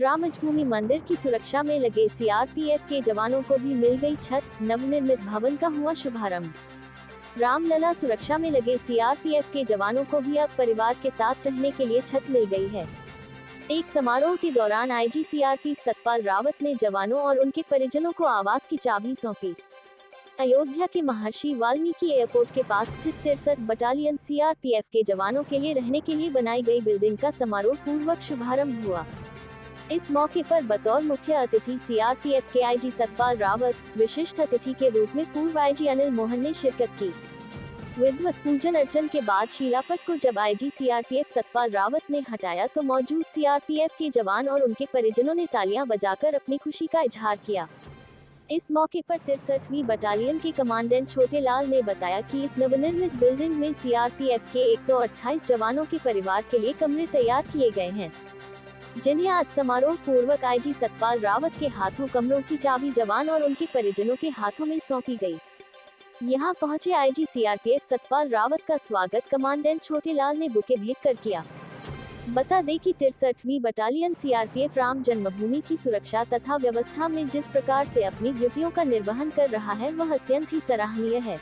राम जन्मभूमि मंदिर की सुरक्षा में लगे सीआरपीएफ के जवानों को भी मिल गई छत, नवनिर्मित भवन का हुआ शुभारंभ। रामलला सुरक्षा में लगे सीआरपीएफ के जवानों को भी अब परिवार के साथ रहने के लिए छत मिल गई है। एक समारोह के दौरान आईजी सीआरपीएफ सतपाल रावत ने जवानों और उनके परिजनों को आवास की चाबी सौंपी। अयोध्या के महर्षि वाल्मीकि एयरपोर्ट के पास स्थित 63 बटालियन सीआरपीएफ के जवानों के लिए रहने के लिए बनाई गई बिल्डिंग का समारोह पूर्वक शुभारंभ हुआ। इस मौके पर बतौर मुख्य अतिथि सीआरपीएफ के आईजी सतपाल रावत, विशिष्ट अतिथि के रूप में पूर्व आईजी अनिल मोहन ने शिरकत की। विधिवत पूजन अर्चन के बाद शिलापट को जब आईजी सीआरपीएफ सतपाल रावत ने हटाया तो मौजूद सीआरपीएफ के जवान और उनके परिजनों ने तालियां बजाकर अपनी खुशी का इजहार किया। इस मौके पर 63वीं बटालियन के कमांडेंट छोटे लाल ने बताया कि इस नवनिर्मित बिल्डिंग में सीआरपीएफ के 128 जवानों के परिवार के लिए कमरे तैयार किए गए हैं, जिन्हें आज समारोह पूर्वक आईजी सतपाल रावत के हाथों कमरों की चाबी जवान और उनके परिजनों के हाथों में सौंपी गई। यहां पहुंचे आईजी सीआरपीएफ सतपाल रावत का स्वागत कमांडेंट छोटे लाल ने बुके भेंट कर किया। बता दें कि 63वीं बटालियन सीआरपीएफ राम जन्मभूमि की सुरक्षा तथा व्यवस्था में जिस प्रकार से अपनी ड्यूटियों का निर्वहन कर रहा है वह अत्यंत ही सराहनीय है।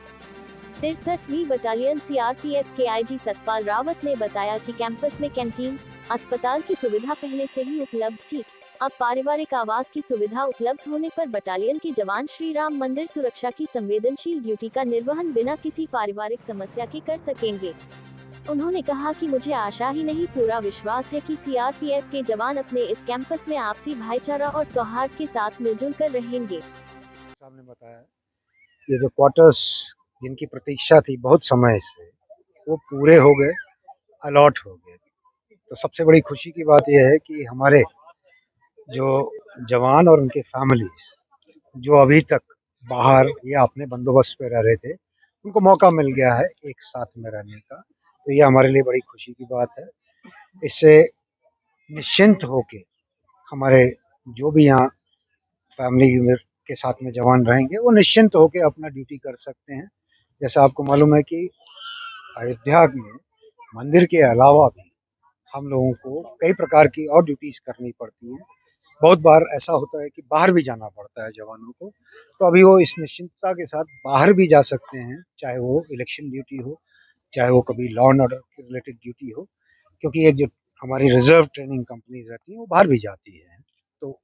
63वीं बटालियन सीआरपीएफ के आईजी सतपाल रावत ने बताया कि कैंपस में कैंटीन, अस्पताल की सुविधा पहले से ही उपलब्ध थी। अब पारिवारिक आवास की सुविधा उपलब्ध होने पर बटालियन के जवान श्री राम मंदिर सुरक्षा की संवेदनशील ड्यूटी का निर्वहन बिना किसी पारिवारिक समस्या के कर सकेंगे। उन्होंने कहा कि मुझे आशा ही नहीं पूरा विश्वास है कि सीआरपीएफ के जवान अपने इस कैंपस में आपसी भाईचारा और सौहार्द के साथ मिलजुल कर रहेंगे। सामने बताया ये जो क्वार्टर्स जिनकी प्रतीक्षा थी बहुत समय से, वो पूरे हो गए, अलॉट हो गए। तो सबसे बड़ी खुशी की बात यह है कि हमारे जो जवान और उनके फैमिलीज जो अभी तक बाहर या अपने बंदोबस्त पे रह रहे थे, उनको मौका मिल गया है एक साथ में रहने का। तो ये हमारे लिए बड़ी खुशी की बात है। इससे निश्चिंत होके हमारे जो भी यहाँ फैमिली के साथ में जवान रहेंगे वो निश्चिंत होके अपना ड्यूटी कर सकते हैं। जैसा आपको मालूम है कि अयोध्या में मंदिर के अलावा भी हम लोगों को कई प्रकार की और ड्यूटीज करनी पड़ती हैं। बहुत बार ऐसा होता है कि बाहर भी जाना पड़ता है जवानों को, तो अभी वो इस निश्चिंतता के साथ बाहर भी जा सकते हैं, चाहे वो इलेक्शन ड्यूटी हो, चाहे वो कभी लॉ एंड ऑर्डर के रिलेटेड ड्यूटी हो, क्योंकि एक जो हमारी रिजर्व ट्रेनिंग कंपनीज रहती हैं वो बाहर भी जाती हैं। तो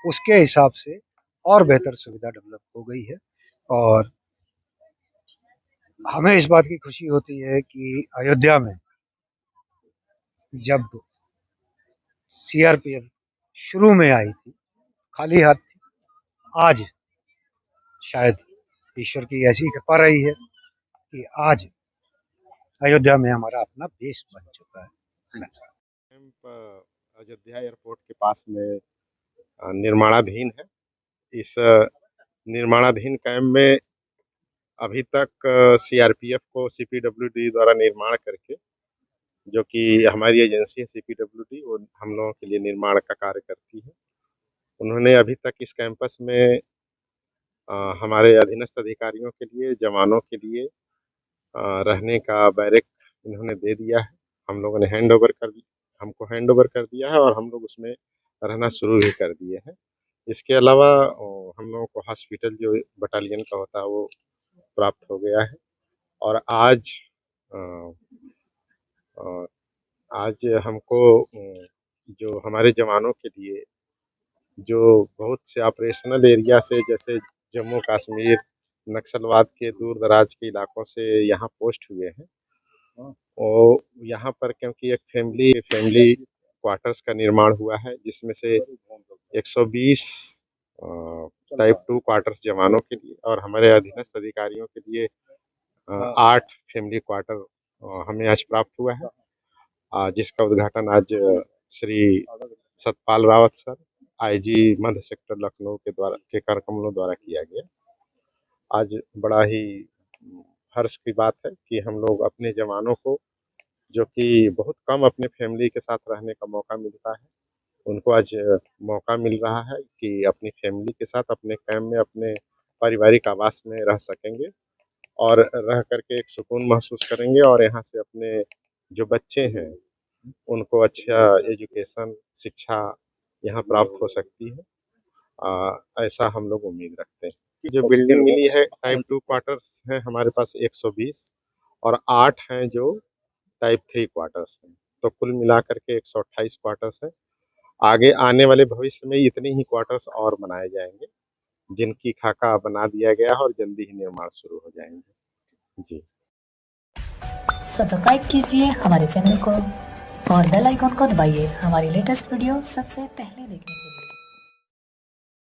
उसके हिसाब से और बेहतर सुविधा डेवलप हो गई है और हमें इस बात की खुशी होती है कि अयोध्या में जब सीआरपीएफ शुरू में आई थी खाली हाथ थी, आज शायद ईश्वर की ऐसी कृपा रही है कि आज अयोध्या में हमारा अपना बेस बन चुका है। कैंप अयोध्या एयरपोर्ट के पास में निर्माणाधीन है। इस निर्माणाधीन कैंप में अभी तक सीआरपीएफ को सीपीडब्ल्यूडी द्वारा निर्माण करके, जो कि हमारी एजेंसी है सीपीडब्ल्यूडी, वो हम लोगों के लिए निर्माण का कार्य करती है। उन्होंने अभी तक इस कैंपस में हमारे अधीनस्थ अधिकारियों के लिए, जवानों के लिए रहने का बैरक इन्होंने दे दिया है। हम लोगों ने हमको हैंड ओवर कर दिया है और हम लोग उसमें रहना शुरू भी कर दिए हैं। इसके अलावा हम लोगों को हॉस्पिटल जो बटालियन का होता है वो प्राप्त हो गया है और अ, अ, आज हमको जो हमारे जवानों के लिए जो बहुत से ऑपरेशनल एरिया से, जैसे जम्मू कश्मीर नक्सलवाद के दूर दराज के इलाकों से यहाँ पोस्ट हुए हैं, और यहाँ पर क्योंकि एक फैमिली क्वार्टर्स का निर्माण हुआ है, जिसमें से 120 टाइप 2 क्वार्टर्स जवानों के लिए और हमारे अधीनस्थ अधिकारियों के लिए 8 फैमिली क्वार्टर हमें आज प्राप्त हुआ है, जिसका उद्घाटन आज श्री सतपाल रावत सर, आईजी मध्य सेक्टर लखनऊ के कर कमलों द्वारा किया गया। आज बड़ा ही हर्ष की बात है कि हम लोग अपने जवानों को, जो कि बहुत कम अपने फैमिली के साथ रहने का मौका मिलता है, उनको आज मौका मिल रहा है कि अपनी फैमिली के साथ अपने कैंप में अपने पारिवारिक आवास में रह सकेंगे और रह करके एक सुकून महसूस करेंगे और यहाँ से अपने जो बच्चे हैं उनको अच्छा एजुकेशन, शिक्षा यहाँ प्राप्त हो सकती है। ऐसा हम लोग उम्मीद रखते हैं। जो बिल्डिंग मिली है टाइप 2 क्वार्टर्स हैं हमारे पास 120 और 8 हैं जो टाइप 3 क्वार्टर्स हैं। तो कुल मिलाकर के 128 क्वार्टर्स हैं। आगे आने वाले भविष्य में इतने ही क्वार्टर्स और बनाए जाएंगे, जिनकी खाका बना दिया गया है और जल्दी ही निर्माण शुरू हो जाएंगे। जी, सब्सक्राइब कीजिए हमारे चैनल को और बेल आइकॉन को दबाइए हमारी लेटेस्ट वीडियो सबसे पहले देखने के लिए।